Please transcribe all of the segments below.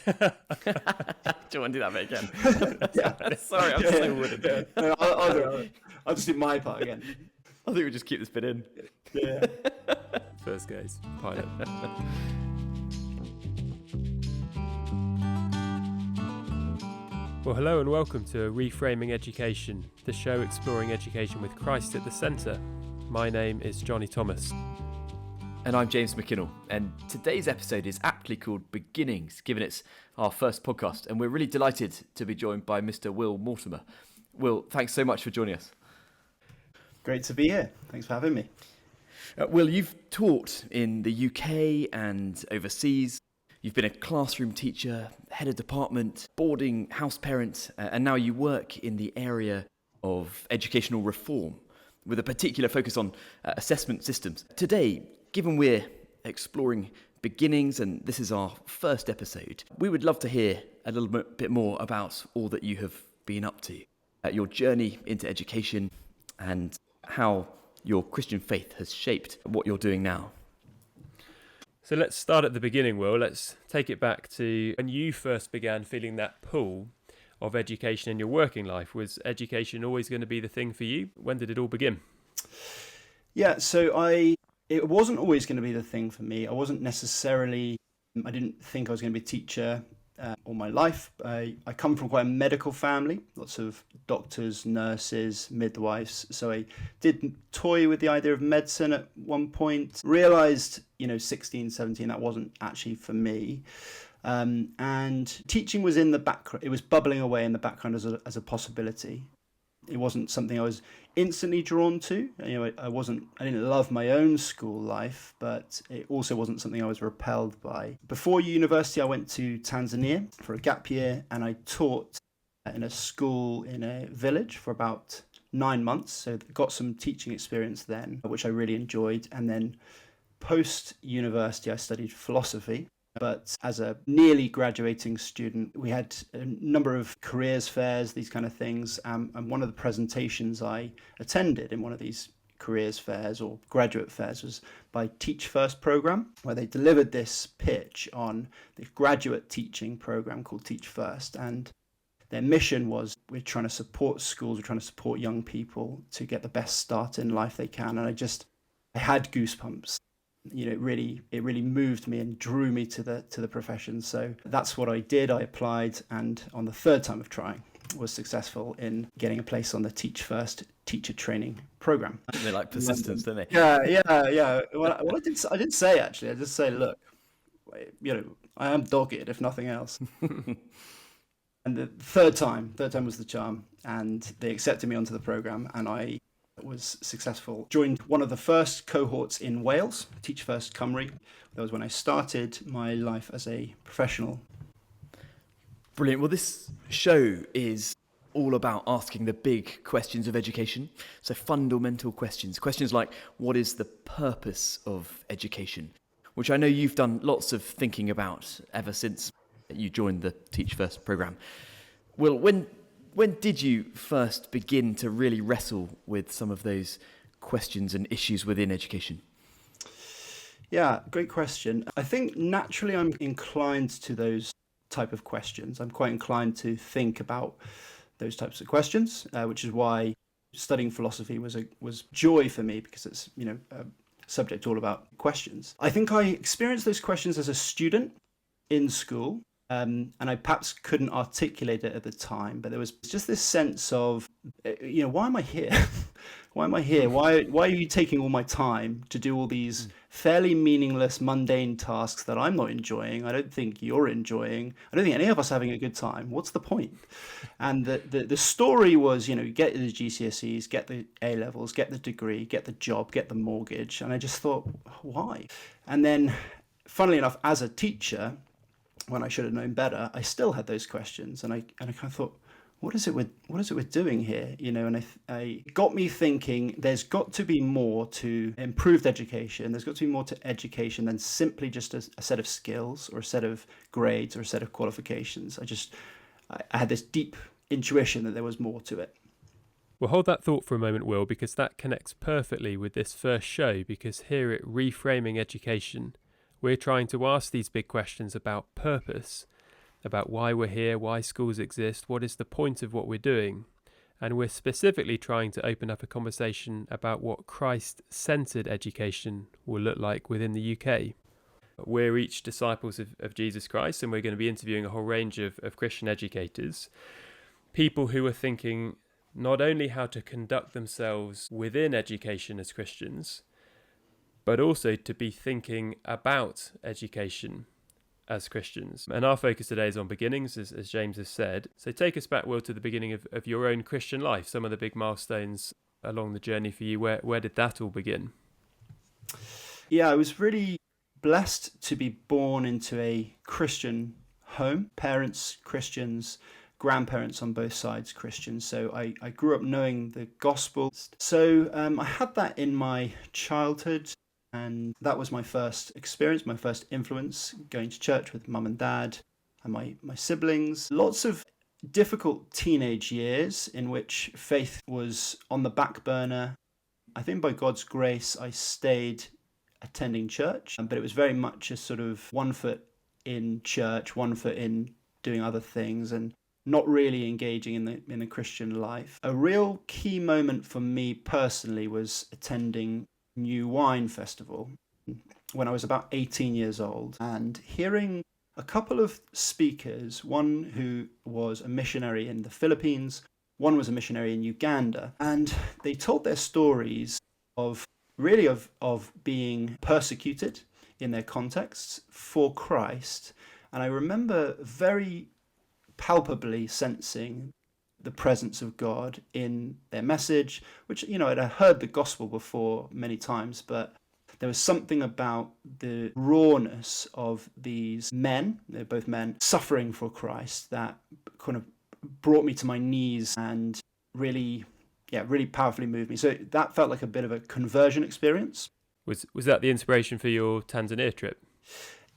Do you want to do that bit again? Yeah. Sorry, I'm so wooden. Yeah. No, I'll just do my part again. I think we just keep this bit in. Yeah. First case, pilot. Well, hello and welcome to Reframing Education, the show exploring education with Christ at the centre. My name is Johnny Thomas. And I'm James McKinnell, and today's episode is aptly called Beginnings, given it's our first podcast, and we're really delighted to be joined by Mr. Will Mortimore. Will, thanks so much for joining us. Great to be here. Thanks for having me. Will, you've taught in the UK and overseas. You've been a classroom teacher, head of department, boarding house parent, and now you work in the area of educational reform with a particular focus on assessment systems. Today, given we're exploring beginnings and this is our first episode, we would love to hear a little bit more about all that you have been up to, your journey into education and how your Christian faith has shaped what you're doing now. So let's start at the beginning, Will. Let's take it back to when you first began feeling that pull of education in your working life. Was education always going to be the thing for you? When did it all begin? Yeah, so it wasn't always going to be the thing for me. I didn't think I was going to be a teacher all my life. I come from quite a medical family, lots of doctors, nurses, midwives. So I did toy with the idea of medicine at one point, realised, 16, 17, that wasn't actually for me. And teaching was in the background. It was bubbling away in the background as a possibility. It wasn't something I was instantly drawn to. I didn't love my own school life, but it also wasn't something I was repelled by. Before university, I went to Tanzania for a gap year, and I taught in a school in a village for about 9 months. So got some teaching experience then, which I really enjoyed. And then post-university, I studied philosophy. But as a nearly graduating student, we had a number of careers fairs, these kind of things. And one of the presentations I attended in one of these careers fairs or graduate fairs was by Teach First program, where they delivered this pitch on the graduate teaching program called Teach First. And their mission was, we're trying to support schools, we're trying to support young people to get the best start in life they can. And I had goosebumps. It really moved me and drew me to the profession. So that's what I did. I applied, and on the third time of trying, was successful in getting a place on the Teach First teacher training program. They like persistence, don't they? Yeah. Well, I didn't say actually. I just say, look, I am dogged if nothing else. And the third time was the charm, and they accepted me onto the program, and I was successful. Joined one of the first cohorts in Wales, Teach First Cymru. That was when I started my life as a professional. Brilliant. Well, this show is all about asking the big questions of education. So fundamental questions like, what is the purpose of education? Which I know you've done lots of thinking about ever since you joined the Teach First program. Well, when did you first begin to really wrestle with some of those questions and issues within education? Yeah, great question. I think naturally I'm inclined to those type of questions. I'm quite inclined to think about those types of questions, which is why studying philosophy was joy for me, because it's a subject all about questions. I think I experienced those questions as a student in school. And I perhaps couldn't articulate it at the time, but there was just this sense of, why am I here? Why am I here? Why are you taking all my time to do all these fairly meaningless, mundane tasks that I'm not enjoying? I don't think you're enjoying. I don't think any of us are having a good time. What's the point? And the story was, get the GCSEs, get the A levels, get the degree, get the job, get the mortgage. And I just thought, why? And then, funnily enough, as a teacher, when I should have known better, I still had those questions, and I kind of thought, what is it we're doing here? And I got me thinking, there's got to be more to improved education. There's got to be more to education than simply just a set of skills or a set of grades or a set of qualifications. I had this deep intuition that there was more to it. Well, hold that thought for a moment, Will, because that connects perfectly with this first show, because here at Reframing Education, we're trying to ask these big questions about purpose about why we're here, why schools exist, what is the point of what we're doing. And we're specifically trying to open up a conversation about what Christ-centered education will look like within the UK. We're each disciples of Jesus Christ, and we're going to be interviewing a whole range of Christian educators, people who are thinking not only how to conduct themselves within education as Christians, but also to be thinking about education as Christians. And our focus today is on beginnings, as James has said. So take us back, Will, to the beginning of your own Christian life, some of the big milestones along the journey for you. Where did that all begin? Yeah, I was really blessed to be born into a Christian home. Parents, Christians, grandparents on both sides, Christians. So I grew up knowing the gospel. So I had that in my childhood. And that was my first experience, my first influence, going to church with mum and dad and my siblings. Lots of difficult teenage years in which faith was on the back burner. I think by God's grace, I stayed attending church, but it was very much a sort of one foot in church, one foot in doing other things, and not really engaging in the Christian life. A real key moment for me personally was attending New Wine Festival when I was about 18 years old, and hearing a couple of speakers, one who was a missionary in the Philippines, one was a missionary in Uganda, and they told their stories of really of being persecuted in their contexts for Christ. And I remember very palpably sensing the presence of God in their message, which, I'd heard the gospel before many times, but there was something about the rawness of these men, they're both men, suffering for Christ that kind of brought me to my knees and really powerfully moved me. So that felt like a bit of a conversion experience. Was that the inspiration for your Tanzania trip?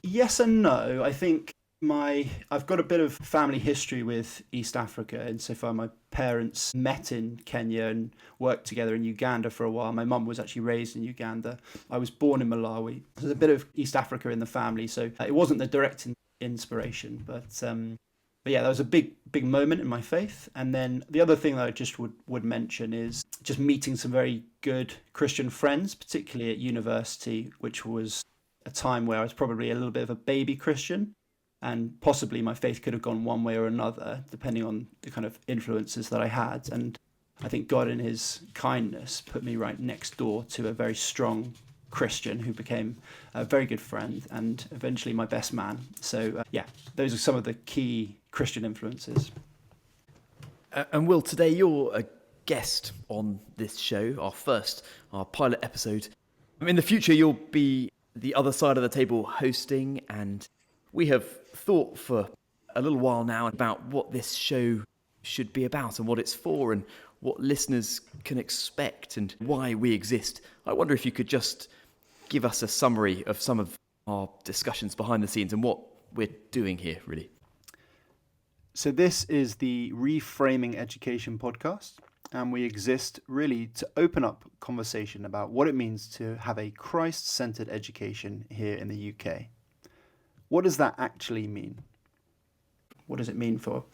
Yes and no. I think I've got a bit of family history with East Africa, insofar my parents met in Kenya and worked together in Uganda for a while. My mum was actually raised in Uganda. I was born in Malawi. There's a bit of East Africa in the family, so it wasn't the direct inspiration, but yeah, that was a big moment in my faith. And then the other thing that I just would mention is just meeting some very good Christian friends, particularly at university, which was a time where I was probably a little bit of a baby Christian. And possibly my faith could have gone one way or another, depending on the kind of influences that I had. And I think God in his kindness put me right next door to a very strong Christian who became a very good friend and eventually my best man. So those are some of the key Christian influences. And Will, today you're a guest on this show, our pilot episode. In the future, you'll be the other side of the table hosting, and we have thought for a little while now about what this show should be about and what it's for and what listeners can expect and why we exist. I wonder if you could just give us a summary of some of our discussions behind the scenes and what we're doing here, really. So this is the Reframing Education podcast, and we exist really to open up conversation about what it means to have a Christ-centered education here in the UK. What does that actually mean? What does it mean for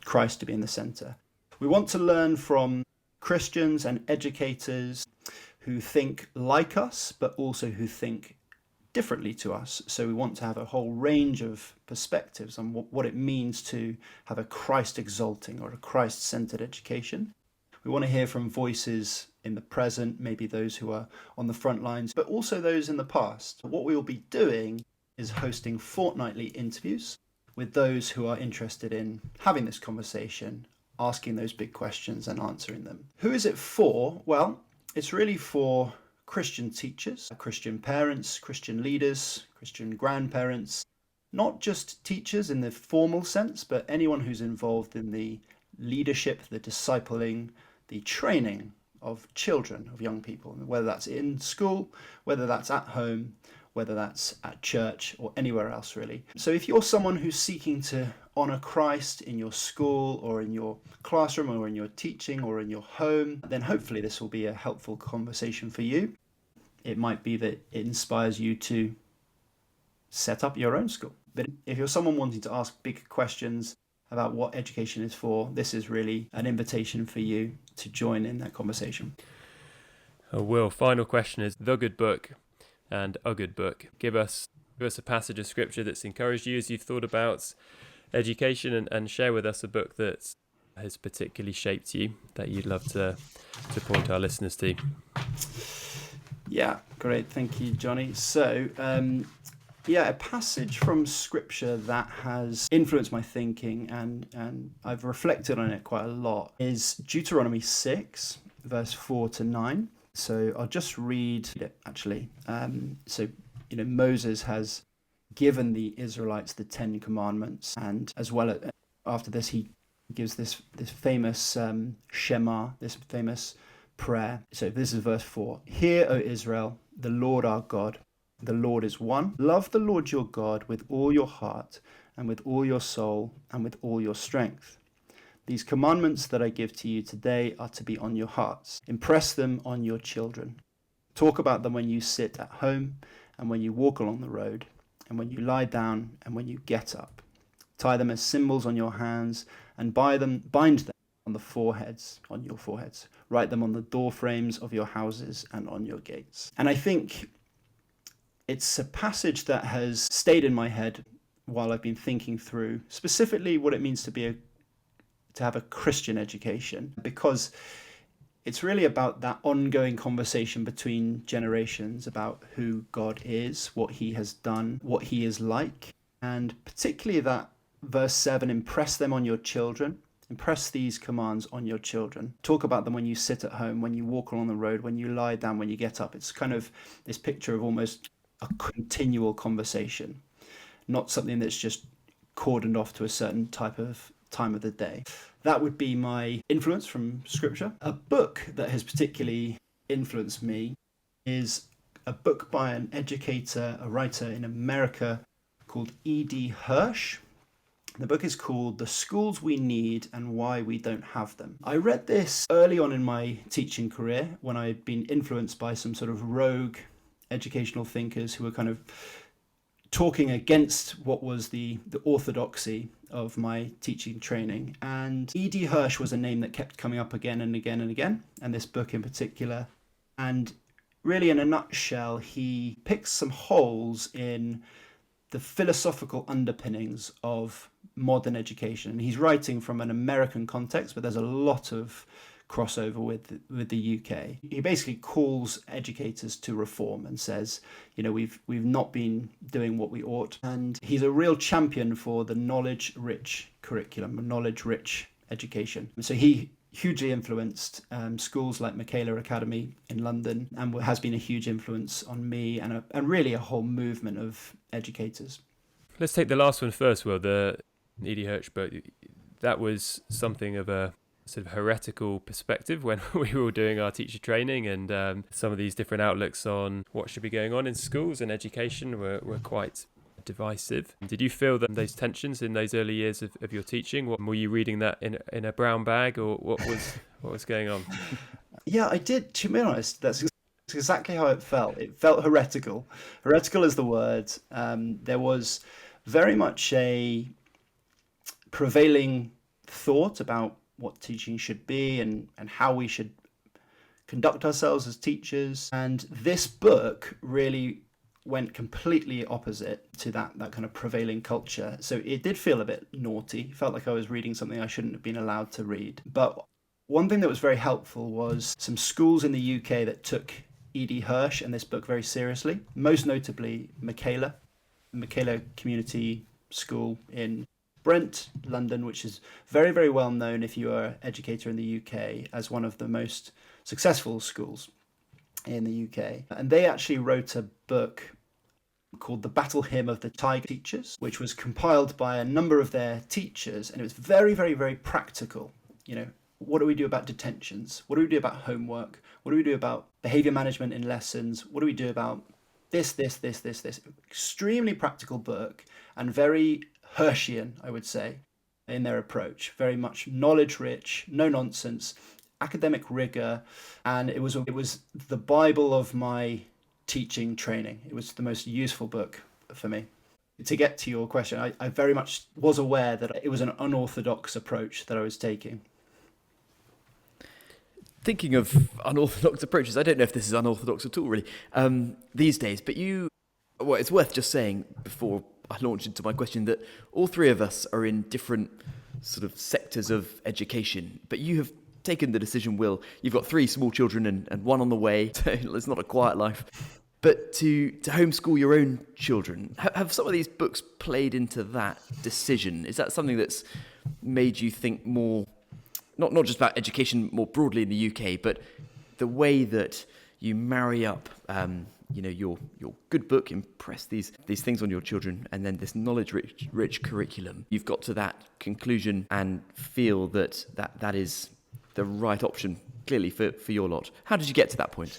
Christ to be in the center? We want to learn from Christians and educators who think like us, but also who think differently to us. So we want to have a whole range of perspectives on what it means to have a Christ-exalting or a Christ-centered education. We want to hear from voices in the present, maybe those who are on the front lines, but also those in the past. What we will be doing is hosting fortnightly interviews with those who are interested in having this conversation, asking those big questions and answering them. Who is it for? Well, it's really for Christian teachers, Christian parents, Christian leaders, Christian grandparents, not just teachers in the formal sense, but anyone who's involved in the leadership, the discipling, the training of children, of young people, whether that's in school, whether that's at home, whether that's at church or anywhere else really. So if you're someone who's seeking to honor Christ in your school or in your classroom or in your teaching or in your home, then hopefully this will be a helpful conversation for you. It might be that it inspires you to set up your own school. But if you're someone wanting to ask big questions about what education is for, this is really an invitation for you to join in that conversation. Oh, Will, final question is the good book and a good book. Give us a passage of scripture that's encouraged you as you've thought about education, and share with us a book that has particularly shaped you that you'd love to point our listeners to. Yeah, great. Thank you, Johnny. So, a passage from scripture that has influenced my thinking and I've reflected on it quite a lot is Deuteronomy 6, verse 4 to 9. So I'll just read it, actually. Moses has given the Israelites the 10 Commandments, and as well after this, he gives this famous Shema, this famous prayer. So this is verse 4. Hear, O Israel, the Lord our God, the Lord is one. Love the Lord your God with all your heart and with all your soul and with all your strength. These commandments that I give to you today are to be on your hearts. Impress them on your children. Talk about them when you sit at home and when you walk along the road and when you lie down and when you get up. Tie them as symbols on your hands and bind them on your foreheads. Write them on the door frames of your houses and on your gates. And I think it's a passage that has stayed in my head while I've been thinking through specifically what it means to have a Christian education, because it's really about that ongoing conversation between generations about who God is, what he has done, what he is like, and particularly that verse 7, impress them on your children. Impress these commands on your children. Talk about them when you sit at home, when you walk along the road, when you lie down, when you get up. It's kind of this picture of almost a continual conversation, not something that's just cordoned off to a certain type of time of the day. That would be my influence from scripture. A book that has particularly influenced me is a book by an educator, a writer in America called E.D. Hirsch. The book is called The Schools We Need and Why We Don't Have Them. I read this early on in my teaching career when I had been influenced by some sort of rogue educational thinkers who were kind of talking against what was the orthodoxy of my teaching training. And E.D. Hirsch was a name that kept coming up again and again and again, and this book in particular. And really, in a nutshell, he picks some holes in the philosophical underpinnings of modern education. And he's writing from an American context, but there's a lot of crossover with the UK. He basically calls educators to reform and says, we've not been doing what we ought. And he's a real champion for the knowledge-rich curriculum, a knowledge-rich education. So he hugely influenced schools like McKinnell Academy in London, and has been a huge influence on me and really a whole movement of educators. Let's take the last one first, Will, the E.D. Hirsch book. That was something of a sort of heretical perspective when we were all doing our teacher training, and some of these different outlooks on what should be going on in schools and education were quite divisive. Did you feel that those tensions in those early years of your teaching? Were you reading that in a brown bag, or what was going on? Yeah, I did. To be honest, that's exactly how it felt. It felt heretical. Heretical is the word. There was very much a prevailing thought about what teaching should be and how we should conduct ourselves as teachers. And this book really went completely opposite to that kind of prevailing culture. So it did feel a bit naughty. It felt like I was reading something I shouldn't have been allowed to read. But one thing that was very helpful was some schools in the UK that took E.D. Hirsch and this book very seriously, most notably McKinnell Community School in Brent, London, which is very, very well known if you are an educator in the UK as one of the most successful schools in the UK. And they actually wrote a book called The Battle Hymn of the Tiger Teachers, which was compiled by a number of their teachers. And it was very, very, very practical. What do we do about detentions? What do we do about homework? What do we do about behavior management in lessons? What do we do about this? Extremely practical book, and very Hirschian, I would say, in their approach. Very much knowledge rich, no nonsense, academic rigor, and it was the Bible of my teaching training. It was the most useful book for me. To get to your question, I very much was aware that it was an unorthodox approach that I was taking. Thinking of unorthodox approaches, I don't know if this is unorthodox at all, really, these days, but it's worth just saying before I launch into my question that all three of us are in different sort of sectors of education, but you have taken the decision, Will. You've got 3 small children and one on the way, so it's not a quiet life. But to homeschool your own children, have some of these books played into that decision? Is that something that's made you think more, not just about education more broadly in the UK, but the way that you marry up, your good book, impress these things on your children, and then this knowledge-rich curriculum? You've got to that conclusion and feel that is the right option, clearly, for your lot. How did you get to that point?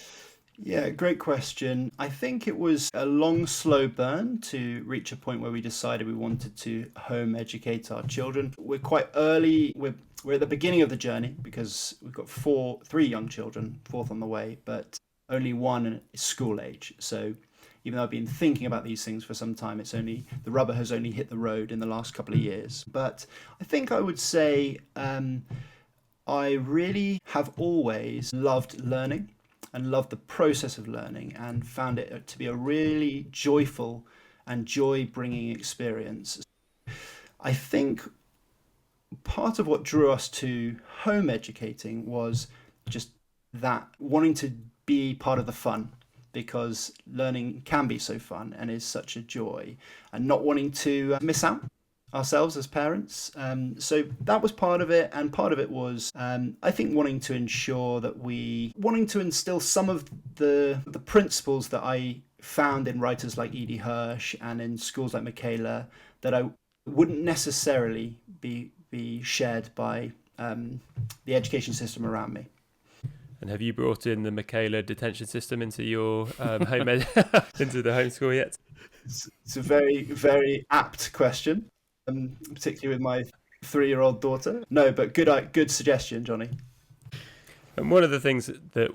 Yeah, great question. I think it was a long, slow burn to reach a point where we decided we wanted to home educate our children. We're quite early. We're at the beginning of the journey because we've got 3 young children, 4th on the way, but only 1 is school age. So even though I've been thinking about these things for some time, the rubber has only hit the road in the last couple of years. But I think I would say I really have always loved learning and loved the process of learning, and found it to be a really joyful and joy-bringing experience. I think part of what drew us to home educating was just that, wanting to be part of the fun, because learning can be so fun and is such a joy, and not wanting to miss out ourselves as parents. So that was part of it, and part of it was I think wanting to instill some of the principles that I found in writers like Edie Hirsch and in schools like McKinnell that I wouldn't necessarily be shared by the education system around me. And have you brought in the McKinnell detention system into your into the homeschool yet? It's a very, very apt question. Particularly with my 3-year-old daughter. No, but good suggestion, Johnny. And one of the things that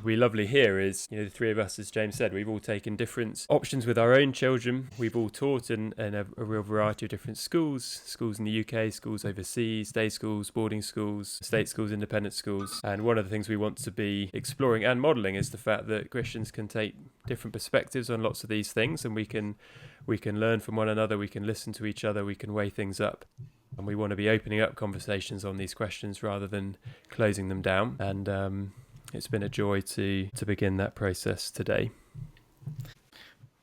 we lovely here is, the 3 of us, as James said, we've all taken different options with our own children. We've all taught in a real variety of different schools in the UK, schools overseas, day schools, boarding schools, state schools, independent schools. And one of the things we want to be exploring and modelling is the fact that Christians can take different perspectives on lots of these things, and we can learn from one another, we can listen to each other, we can weigh things up. And we want to be opening up conversations on these questions rather than closing them down. And it's been a joy to begin that process today.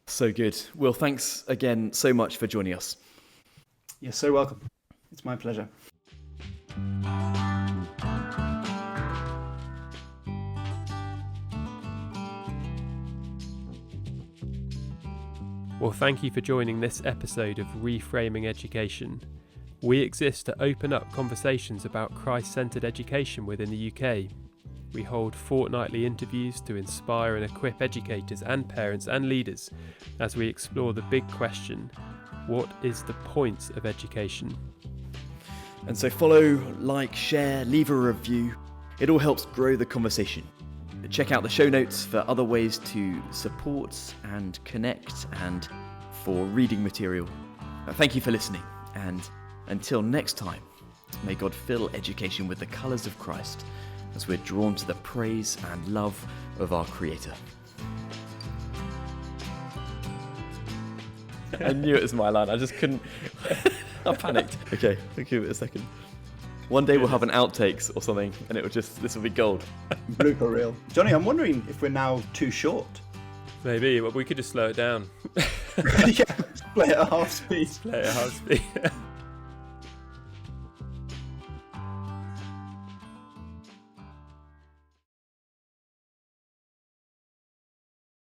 So good. Will, thanks again so much for joining us. You're so welcome. It's my pleasure. Well, thank you for joining this episode of Reframing Education. We exist to open up conversations about Christ-centred education within the UK. We hold fortnightly interviews to inspire and equip educators and parents and leaders as we explore the big question, what is the point of education? And so follow, like, share, leave a review. It all helps grow the conversation. Check out the show notes for other ways to support and connect and for reading material. Thank you for listening, and until next time, may God fill education with the colours of Christ as we're drawn to the praise and love of our Creator. I knew it was my line, I just couldn't. I panicked. Okay, give it a second. One day we'll have an outtakes or something, and this will be gold. Blooper reel. Johnny, I'm wondering if we're now too short. Maybe, but we could just slow it down. Yeah, play it at half speed. Play it at half speed.